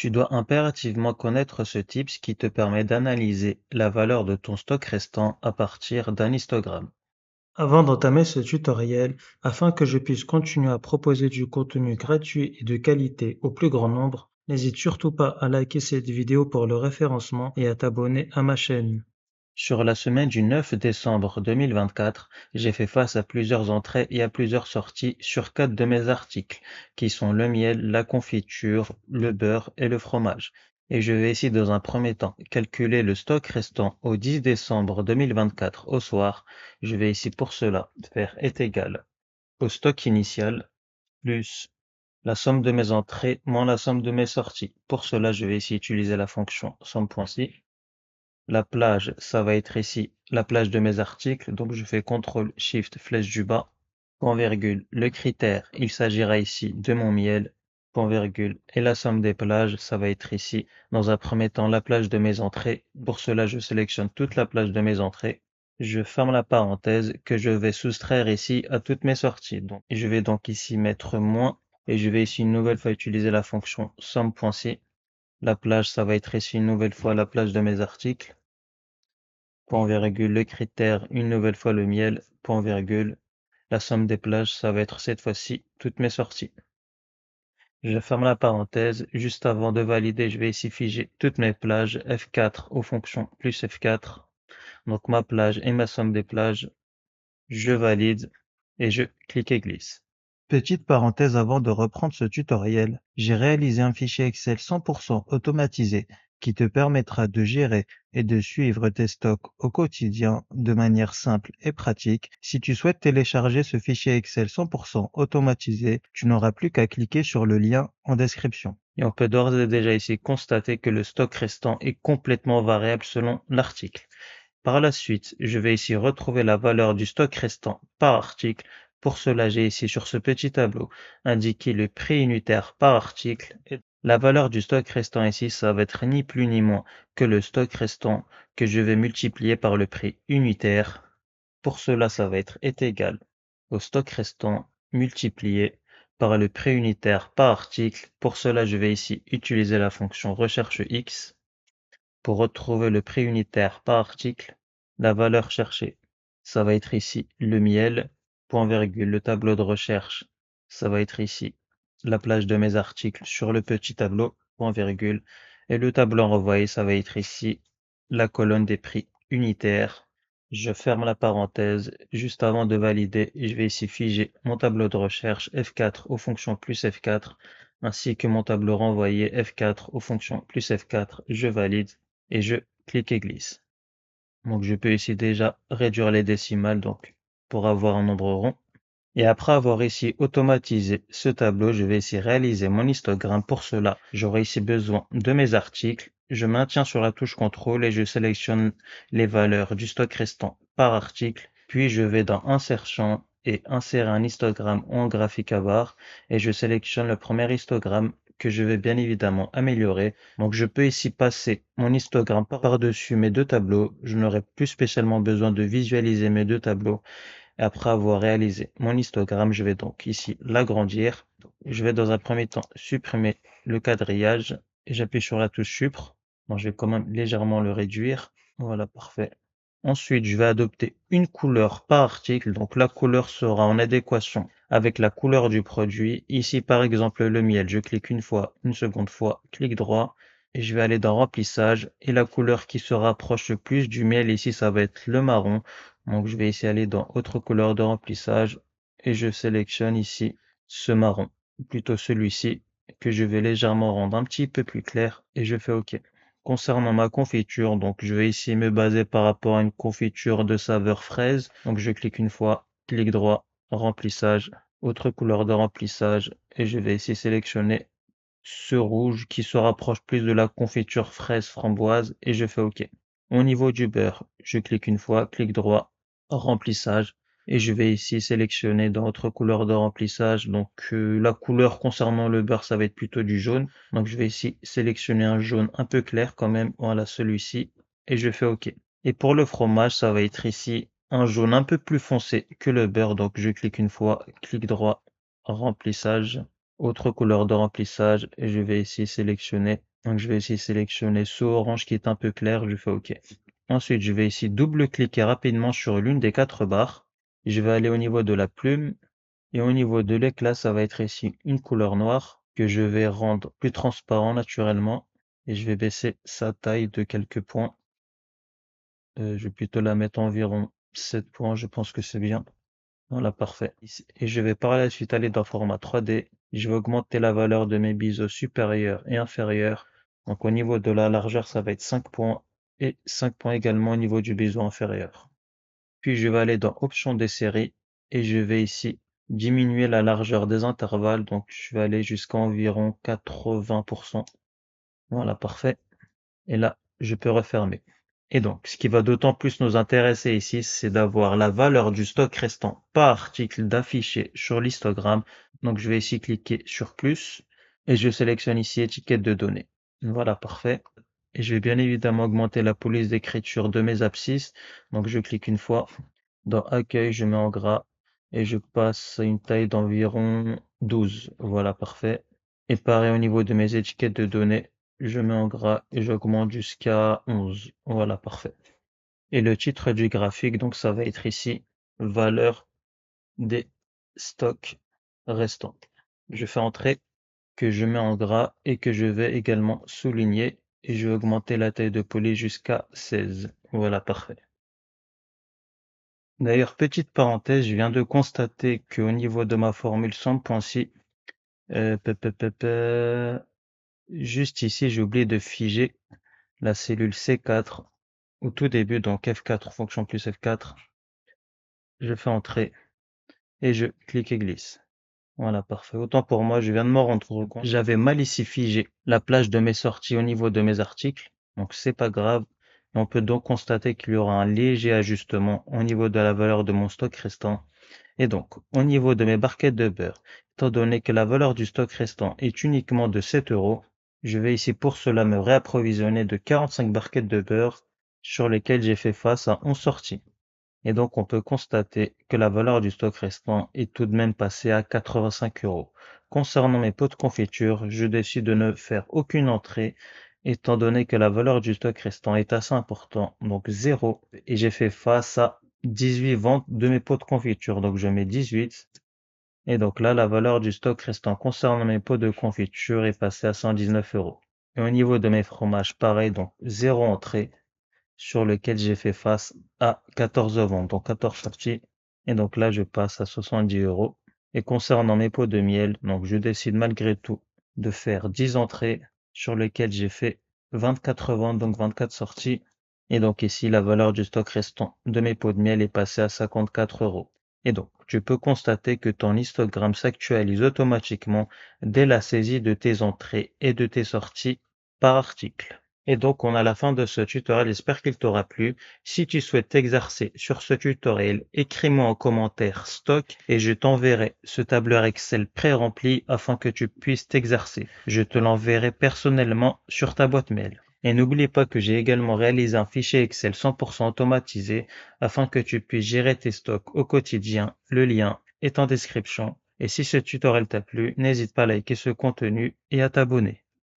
Tu dois impérativement connaître ce tips qui te permet d'analyser la valeur de ton stock restant à partir d'un histogramme. Avant d'entamer ce tutoriel, afin que je puisse continuer à proposer du contenu gratuit et de qualité au plus grand nombre, n'hésite surtout pas à liker cette vidéo pour le référencement et à t'abonner à ma chaîne. Sur la semaine du 9 décembre 2024, j'ai fait face à plusieurs entrées et à plusieurs sorties sur 4 de mes articles, qui sont le miel, la confiture, le beurre et le fromage. Et je vais ici dans un premier temps calculer le stock restant au 10 décembre 2024 au soir. Je vais ici pour cela faire est égal au stock initial plus la somme de mes entrées moins la somme de mes sorties. Pour cela, je vais ici utiliser la fonction somme.si. La plage, ça va être ici la plage de mes articles, donc je fais CTRL SHIFT flèche du bas, point virgule. Le critère, il s'agira ici de mon miel, point virgule. Et la somme des plages, ça va être ici, dans un premier temps, la plage de mes entrées. Pour cela, je sélectionne toute la plage de mes entrées. Je ferme la parenthèse que je vais soustraire ici à toutes mes sorties. Donc, je vais donc ici mettre moins et je vais ici une nouvelle fois utiliser la fonction somme.si. La plage, ça va être ici une nouvelle fois la plage de mes articles. Point virgule, le critère, une nouvelle fois le miel, point virgule. La somme des plages, ça va être cette fois-ci toutes mes sorties. Je ferme la parenthèse. Juste avant de valider, je vais ici figer toutes mes plages F4 aux fonctions plus F4. Donc ma plage et ma somme des plages. Je valide et je clique et glisse. Petite parenthèse avant de reprendre ce tutoriel, j'ai réalisé un fichier Excel 100% automatisé qui te permettra de gérer et de suivre tes stocks au quotidien de manière simple et pratique. Si tu souhaites télécharger ce fichier Excel 100% automatisé, tu n'auras plus qu'à cliquer sur le lien en description. Et on peut d'ores et déjà ici constater que le stock restant est complètement variable selon l'article. Par la suite, je vais ici retrouver la valeur du stock restant par article. Pour cela, j'ai ici sur ce petit tableau indiqué le prix unitaire par article. Et la valeur du stock restant ici, ça va être ni plus ni moins que le stock restant que je vais multiplier par le prix unitaire. Pour cela, ça va être est égal au stock restant multiplié par le prix unitaire par article. Pour cela, je vais ici utiliser la fonction recherche X. Pour retrouver le prix unitaire par article, la valeur cherchée, ça va être ici le miel, point virgule, le tableau de recherche, ça va être ici la plage de mes articles sur le petit tableau, point virgule, et le tableau renvoyé, ça va être ici la colonne des prix unitaires. Je ferme la parenthèse juste avant de valider et je vais ici figer mon tableau de recherche F4 aux fonctions plus F4 ainsi que mon tableau renvoyé F4 aux fonctions plus F4. Je valide et je clique et glisse. Donc je peux ici déjà réduire les décimales donc pour avoir un nombre rond. Et après avoir ici automatisé ce tableau, je vais ici réaliser mon histogramme. Pour cela, j'aurai ici besoin de mes articles. Je maintiens sur la touche CTRL et je sélectionne les valeurs du stock restant par article. Puis je vais dans Insert champ et insérer un histogramme ou un graphique à barre et je sélectionne le premier histogramme que je vais bien évidemment améliorer. Donc je peux ici passer mon histogramme par-dessus mes deux tableaux. Je n'aurai plus spécialement besoin de visualiser mes deux tableaux. Et après avoir réalisé mon histogramme, je vais donc ici l'agrandir. Je vais dans un premier temps supprimer le quadrillage et j'appuie sur la touche Supr. Bon, je vais quand même légèrement le réduire. Voilà, parfait. Ensuite, je vais adopter une couleur par article. Donc la couleur sera en adéquation avec la couleur du produit. Ici, par exemple, le miel. Je clique une fois, une seconde fois, clic droit et je vais aller dans remplissage et la couleur qui se rapproche le plus du miel ici, ça va être le marron. Donc je vais ici aller dans autre couleur de remplissage et je sélectionne ici ce marron, ou plutôt celui-ci que je vais légèrement rendre un petit peu plus clair et je fais OK. Concernant ma confiture, donc je vais ici me baser par rapport à une confiture de saveur fraise. Donc je clique une fois, clic droit, remplissage, autre couleur de remplissage et je vais ici sélectionner ce rouge qui se rapproche plus de la confiture fraise framboise et je fais OK. Au niveau du beurre, je clique une fois, clic droit, remplissage et je vais ici sélectionner dans autre couleur de remplissage. Donc la couleur concernant le beurre, ça va être plutôt du jaune. Donc je vais ici sélectionner un jaune un peu clair quand même, voilà celui-ci et je fais OK. Et pour le fromage, ça va être ici un jaune un peu plus foncé que le beurre. Donc je clique une fois, clic droit, remplissage, autre couleur de remplissage et je vais ici sélectionner Donc je vais ici sélectionner ce orange qui est un peu clair, je fais OK. Ensuite, je vais ici double-cliquer rapidement sur l'une des 4 barres. Je vais aller au niveau de la plume et au niveau de l'éclat, ça va être ici une couleur noire que je vais rendre plus transparent naturellement et je vais baisser sa taille de quelques points. Je vais plutôt la mettre environ 7 points, je pense que c'est bien. Voilà, parfait. Et je vais par la suite aller dans format 3D. Je vais augmenter la valeur de mes biseaux supérieurs et inférieurs. Donc au niveau de la largeur, ça va être 5 points et 5 points également au niveau du biseau inférieur. Puis je vais aller dans Options des séries et je vais ici diminuer la largeur des intervalles. Donc je vais aller jusqu'à environ 80%. Voilà, parfait. Et là, je peux refermer. Et donc, ce qui va d'autant plus nous intéresser ici, c'est d'avoir la valeur du stock restant par article d'afficher sur l'histogramme. Donc, je vais ici cliquer sur plus et je sélectionne ici étiquette de données. Voilà, parfait. Et je vais bien évidemment augmenter la police d'écriture de mes abscisses. Donc, je clique une fois. Dans accueil, je mets en gras et je passe à une taille d'environ 12. Voilà, parfait. Et pareil au niveau de mes étiquettes de données, je mets en gras et j'augmente jusqu'à 11. Voilà, parfait. Et le titre du graphique, donc ça va être ici, valeur des stocks restants. Je fais entrer que je mets en gras et que je vais également souligner et je vais augmenter la taille de police jusqu'à 16. Voilà, parfait. D'ailleurs, petite parenthèse, je viens de constater qu'au niveau de ma formule 100.6, euh, pe- pe- pe- pe- juste ici, j'ai oublié de figer la cellule C4 au tout début, donc F4, fonction plus F4. Je fais entrer et je clique et glisse. Voilà, parfait. Autant pour moi, je viens de m'en rendre compte. J'avais mal ici figé la plage de mes sorties au niveau de mes articles, donc c'est pas grave. Et on peut donc constater qu'il y aura un léger ajustement au niveau de la valeur de mon stock restant. Et donc, au niveau de mes barquettes de beurre, étant donné que la valeur du stock restant est uniquement de 7 euros, je vais ici pour cela me réapprovisionner de 45 barquettes de beurre sur lesquelles j'ai fait face à 11 sorties. Et donc, on peut constater que la valeur du stock restant est tout de même passée à 85 euros. Concernant mes pots de confiture, je décide de ne faire aucune entrée, étant donné que la valeur du stock restant est assez important, donc 0, et j'ai fait face à 18 ventes de mes pots de confiture, donc je mets 18. Et donc là, la valeur du stock restant concernant mes pots de confiture est passée à 119 euros. Et au niveau de mes fromages, pareil, donc 0 entrée, sur lequel j'ai fait face à 14 ventes, donc 14 sorties. Et donc là, je passe à 70 euros. Et concernant mes pots de miel, donc je décide malgré tout de faire 10 entrées sur lesquelles j'ai fait 24 ventes, donc 24 sorties. Et donc ici, la valeur du stock restant de mes pots de miel est passée à 54 euros. Et donc, tu peux constater que ton histogramme s'actualise automatiquement dès la saisie de tes entrées et de tes sorties par article. Et donc, on a la fin de ce tutoriel. J'espère qu'il t'aura plu. Si tu souhaites t'exercer sur ce tutoriel, écris-moi en commentaire stock et je t'enverrai ce tableur Excel pré-rempli afin que tu puisses t'exercer. Je te l'enverrai personnellement sur ta boîte mail. Et n'oublie pas que j'ai également réalisé un fichier Excel 100% automatisé afin que tu puisses gérer tes stocks au quotidien. Le lien est en description. Et si ce tutoriel t'a plu, n'hésite pas à liker ce contenu et à t'abonner.